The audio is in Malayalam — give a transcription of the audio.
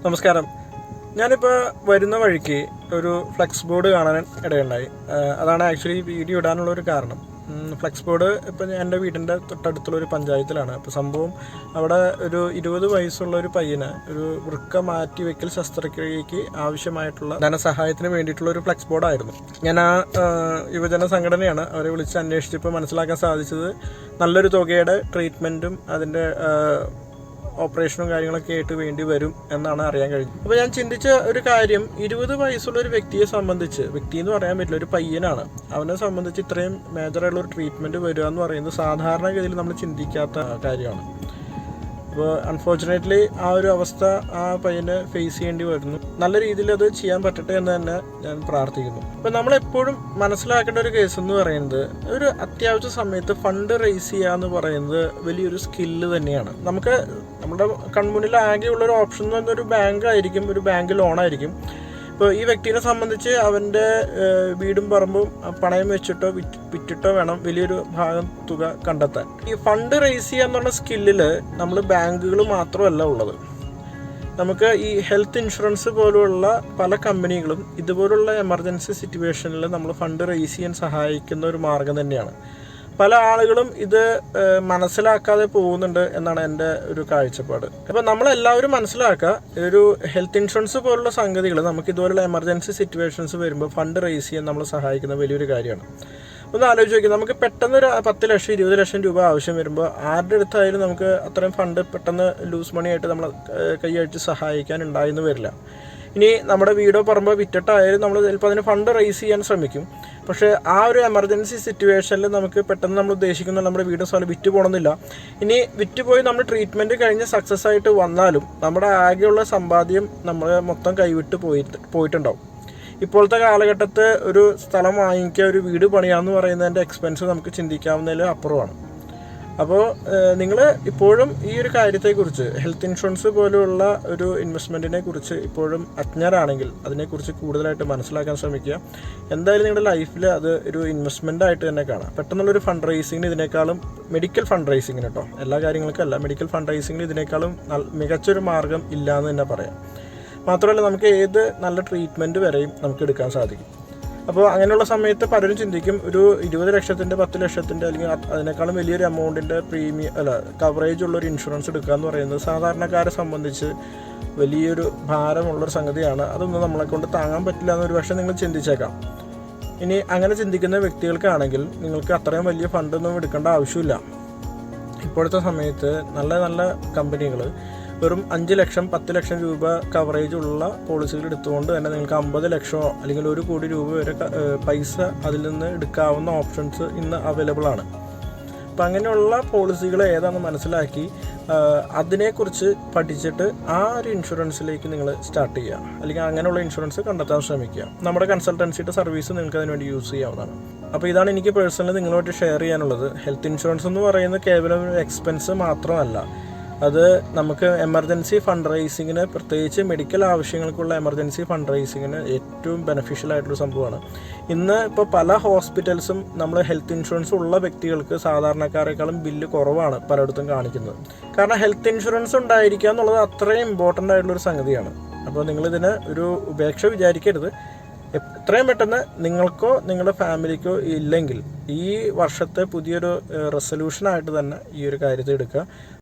നമസ്കാരം. ഞാനിപ്പോൾ വരുന്ന വഴിക്ക് ഒരു ഫ്ലെക്സ് ബോർഡ് കാണാൻ ഇടയുണ്ടായി. അതാണ് ആക്ച്വലി വീഡിയോ ഇടാനുള്ളൊരു കാരണം. ഫ്ലെക്സ് ബോർഡ് ഇപ്പോൾ എൻ്റെ വീടിൻ്റെ തൊട്ടടുത്തുള്ളൊരു പഞ്ചായത്തിലാണ്. അപ്പോൾ സംഭവം അവിടെ ഒരു 20 വയസ്സുള്ള ഒരു പയ്യന് ഒരു വൃക്ക മാറ്റി വയ്ക്കൽ ശസ്ത്രക്രിയയ്ക്ക് ആവശ്യമായിട്ടുള്ള ധനസഹായത്തിന് വേണ്ടിയിട്ടുള്ള ഒരു ഫ്ലെക്സ് ബോർഡായിരുന്നു. ഞാൻ ആ യുവജന സംഘടനയാണ് അവരെ വിളിച്ച് അന്വേഷിച്ചപ്പോൾ മനസ്സിലാക്കാൻ സാധിച്ചത് നല്ലൊരു തുകയുടെ ട്രീറ്റ്മെൻറ്റും അതിൻ്റെ ഓപ്പറേഷനും കാര്യങ്ങളൊക്കെ ആയിട്ട് വേണ്ടി വരും എന്നാണ് അറിയാൻ കഴിഞ്ഞത്. അപ്പോൾ ഞാൻ ചിന്തിച്ച ഒരു കാര്യം, 20 വയസ്സുള്ള ഒരു വ്യക്തിയെ സംബന്ധിച്ച്, വ്യക്തി എന്ന് പറയാൻ പറ്റില്ല, ഒരു പയ്യനാണ്, അവനെ സംബന്ധിച്ച് ഇത്രയും മേജറായിട്ടുള്ള ഒരു ട്രീറ്റ്മെൻറ്റ് വരിക എന്ന് പറയുന്നത് സാധാരണഗതിയിൽ നമ്മൾ ചിന്തിക്കാത്ത കാര്യമാണ്. അപ്പോൾ അൺഫോർച്ചുനേറ്റ്ലി ആ ഒരു അവസ്ഥ ആ പയ്യന് ഫേസ് ചെയ്യേണ്ടി വരുന്നു. നല്ല രീതിയിൽ അത് ചെയ്യാൻ പറ്റട്ടെ എന്ന് തന്നെ ഞാൻ പ്രാർത്ഥിക്കുന്നു. അപ്പോൾ നമ്മളെപ്പോഴും മനസ്സിലാക്കേണ്ട ഒരു കേസ് എന്ന് പറയുന്നത്, ഒരു അത്യാവശ്യ സമയത്ത് ഫണ്ട് റേസ് ചെയ്യുക എന്ന് പറയുന്നത് വലിയൊരു സ്കില്ല് തന്നെയാണ്. നമ്മുടെ കൺമുന്നിൽ ആകെയുള്ളൊരു ഓപ്ഷൻ എന്ന് പറയുന്നത് ഒരു ബാങ്ക് ആയിരിക്കും, ഒരു ബാങ്ക് ലോണായിരിക്കും. ഇപ്പോൾ ഈ വ്യക്തിയെ സംബന്ധിച്ച് അവൻ്റെ വീടും പറമ്പും പണയം വെച്ചിട്ടോ വിറ്റിട്ടോ വേണം വലിയൊരു ഭാഗം തുക കണ്ടെത്താൻ. ഈ ഫണ്ട് റേസ് ചെയ്യുക എന്നുള്ള സ്കില്ലിൽ നമ്മൾ ബാങ്കുകൾ മാത്രമല്ല ഉള്ളത്. നമുക്ക് ഈ ഹെൽത്ത് ഇൻഷുറൻസ് പോലുള്ള പല കമ്പനികളും ഇതുപോലുള്ള എമർജൻസി സിറ്റുവേഷനിൽ നമ്മൾ ഫണ്ട് റേസ് ചെയ്യാൻ സഹായിക്കുന്ന ഒരു മാർഗം തന്നെയാണ്. പല ആളുകളും ഇത് മനസ്സിലാക്കാതെ പോകുന്നുണ്ട് എന്നാണ് എൻ്റെ ഒരു കാഴ്ചപ്പാട്. അപ്പോൾ നമ്മളെല്ലാവരും മനസ്സിലാക്കുക, ഒരു ഹെൽത്ത് ഇൻഷുറൻസ് പോലുള്ള സംഗതികൾ നമുക്ക് ഇതുപോലുള്ള എമർജൻസി സിറ്റുവേഷൻസ് വരുമ്പോൾ ഫണ്ട് റേസ് ചെയ്യാൻ നമ്മൾ സഹായിക്കുന്ന വലിയൊരു കാര്യമാണ്. ഒന്ന് ആലോചിച്ച് നോക്കി, നമുക്ക് പെട്ടെന്ന് ഒരു 10 ലക്ഷം 20 ലക്ഷം രൂപ ആവശ്യം വരുമ്പോൾ ആരുടെ അടുത്തായാലും നമുക്ക് അത്രയും ഫണ്ട് പെട്ടെന്ന് ലൂസ് മണി ആയിട്ട് നമ്മൾ കൈയടിച്ച് സഹായിക്കാൻ ഉണ്ടായെന്ന് വരില്ല. ഇനി നമ്മുടെ വീടോ പറമ്പോ വിറ്റിട്ടായാലും നമ്മൾ ചിലപ്പോൾ അതിന് ഫണ്ട് റേസ് ചെയ്യാൻ ശ്രമിക്കും. പക്ഷേ ആ ഒരു എമർജൻസി സിറ്റുവേഷനിൽ നമുക്ക് പെട്ടെന്ന് നമ്മൾ ഉദ്ദേശിക്കുന്ന നമ്മുടെ വീടും സ്ഥലം വിറ്റ് പോകണമെന്നില്ല. ഇനി വിറ്റുപോയി നമ്മൾ ട്രീറ്റ്മെൻറ്റ് കഴിഞ്ഞ് സക്സസ് ആയിട്ട് വന്നാലും നമ്മുടെ ആകെയുള്ള സമ്പാദ്യം നമ്മൾ മൊത്തം കൈവിട്ട് പോയിട്ടുണ്ടാവും. ഇപ്പോഴത്തെ കാലഘട്ടത്തിൽ ഒരു സ്ഥലം വാങ്ങിക്കുക, ഒരു വീട് പണിയാന്ന് പറയുന്നതിൻ്റെ എക്സ്പെൻസ് നമുക്ക് ചിന്തിക്കാവുന്നതിൽ അപ്പുറമാണ്. അപ്പോൾ നിങ്ങൾ ഇപ്പോഴും ഈ ഒരു കാര്യത്തെക്കുറിച്ച്, ഹെൽത്ത് ഇൻഷുറൻസ് പോലെയുള്ള ഒരു ഇൻവെസ്റ്റ്മെൻറ്റിനെ കുറിച്ച് ഇപ്പോഴും അജ്ഞരാണെങ്കിൽ അതിനെക്കുറിച്ച് കൂടുതലായിട്ട് മനസ്സിലാക്കാൻ ശ്രമിക്കുക. എന്തായാലും നിങ്ങളുടെ ലൈഫിൽ അത് ഒരു ഇൻവെസ്റ്റ്മെൻ്റ് ആയിട്ട് തന്നെ കാണാം. പെട്ടെന്നുള്ളൊരു ഫണ്ട് റേസിങ്ങിന് ഇതിനേക്കാളും, മെഡിക്കൽ ഫണ്ട് റേസിങ്ങിന് കേട്ടോ, എല്ലാ കാര്യങ്ങൾക്കും അല്ല, മെഡിക്കൽ ഫണ്ട് റേസിങ്ങിന് ഇതിനേക്കാളും മികച്ചൊരു മാർഗ്ഗം ഇല്ല എന്ന് തന്നെ പറയാം. മാത്രമല്ല നമുക്ക് ഏത് നല്ല ട്രീറ്റ്മെൻറ്റ് വരെയും നമുക്ക് എടുക്കാൻ സാധിക്കും. അപ്പോൾ അങ്ങനെയുള്ള സമയത്ത് പലരും ചിന്തിക്കും, ഒരു 20 ലക്ഷത്തിൻ്റെ 10 ലക്ഷത്തിൻ്റെ അല്ലെങ്കിൽ അതിനേക്കാളും വലിയൊരു എമൗണ്ടിൻ്റെ കവറേജ് ഉള്ളൊരു ഇൻഷുറൻസ് എടുക്കുക എന്ന് പറയുന്നത് സാധാരണക്കാരെ സംബന്ധിച്ച് വലിയൊരു ഭാരമുള്ളൊരു സംഗതിയാണ്. അതൊന്നും നമ്മളെ കൊണ്ട് താങ്ങാൻ പറ്റില്ല എന്നൊരു പക്ഷേ നിങ്ങൾ ചിന്തിച്ചേക്കാം. ഇനി അങ്ങനെ ചിന്തിക്കുന്ന വ്യക്തികൾക്കാണെങ്കിൽ നിങ്ങൾക്ക് അത്രയും വലിയ ഫണ്ടൊന്നും എടുക്കേണ്ട ആവശ്യമില്ല. ഇപ്പോഴത്തെ സമയത്ത് നല്ല നല്ല കമ്പനികൾ വെറും 5 ലക്ഷം 10 ലക്ഷം രൂപ കവറേജ് ഉള്ള പോളിസികൾ എടുത്തുകൊണ്ട് തന്നെ നിങ്ങൾക്ക് 50 ലക്ഷമോ അല്ലെങ്കിൽ 1 കോടി രൂപ വരെ പൈസ അതിൽ നിന്ന് എടുക്കാവുന്ന ഓപ്ഷൻസ് ഇന്ന് അവൈലബിൾ ആണ്. അപ്പം അങ്ങനെയുള്ള പോളിസികൾ ഏതാണെന്ന് മനസ്സിലാക്കി അതിനെക്കുറിച്ച് പഠിച്ചിട്ട് ആ ഒരു ഇൻഷുറൻസിലേക്ക് നിങ്ങൾ സ്റ്റാർട്ട് ചെയ്യുക, അല്ലെങ്കിൽ അങ്ങനെയുള്ള ഇൻഷുറൻസ് കണ്ടെത്താൻ ശ്രമിക്കുക. നമ്മുടെ കൺസൾട്ടൻസിയുടെ സർവീസ് നിങ്ങൾക്ക് അതിനുവേണ്ടി യൂസ് ചെയ്യാവുന്നതാണ്. അപ്പോൾ ഇതാണ് എനിക്ക് പേഴ്സണലി നിങ്ങളുമായിട്ട് ഷെയർ ചെയ്യാനുള്ളത്. ഹെൽത്ത് ഇൻഷുറൻസ് എന്ന് പറയുന്നത് കേവലം ഒരു എക്സ്പെൻസ് മാത്രമല്ല, അത് നമുക്ക് എമർജൻസി ഫണ്ട് റേസിങ്ങിന്, പ്രത്യേകിച്ച് മെഡിക്കൽ ആവശ്യങ്ങൾക്കുള്ള എമർജൻസി ഫണ്ട് റേസിങ്ങിന് ഏറ്റവും ബെനഫിഷ്യൽ ആയിട്ടുള്ള സംഭവമാണ്. ഇന്ന് ഇപ്പോൾ പല ഹോസ്പിറ്റൽസും നമ്മൾ ഹെൽത്ത് ഇൻഷുറൻസ് ഉള്ള വ്യക്തികൾക്ക് സാധാരണക്കാരെക്കാളും ബില്ല് കുറവാണ് പലയിടത്തും കാണിക്കുന്നത്. കാരണം ഹെൽത്ത് ഇൻഷുറൻസ് ഉണ്ടായിരിക്കുക എന്നുള്ളത് അത്രയും ഇമ്പോർട്ടൻ്റ് ആയിട്ടുള്ളൊരു സംഗതിയാണ്. അപ്പോൾ നിങ്ങളിതിന് ഒരു ഉപേക്ഷ വിചാരിക്കരുത്. എത്രയും പെട്ടെന്ന് നിങ്ങൾക്കോ നിങ്ങളുടെ ഫാമിലിക്കോ ഇല്ലെങ്കിൽ ഈ വർഷത്തെ പുതിയൊരു റെസൊല്യൂഷനായിട്ട് തന്നെ ഈ ഒരു കാര്യത്തെ എടുക്കുക.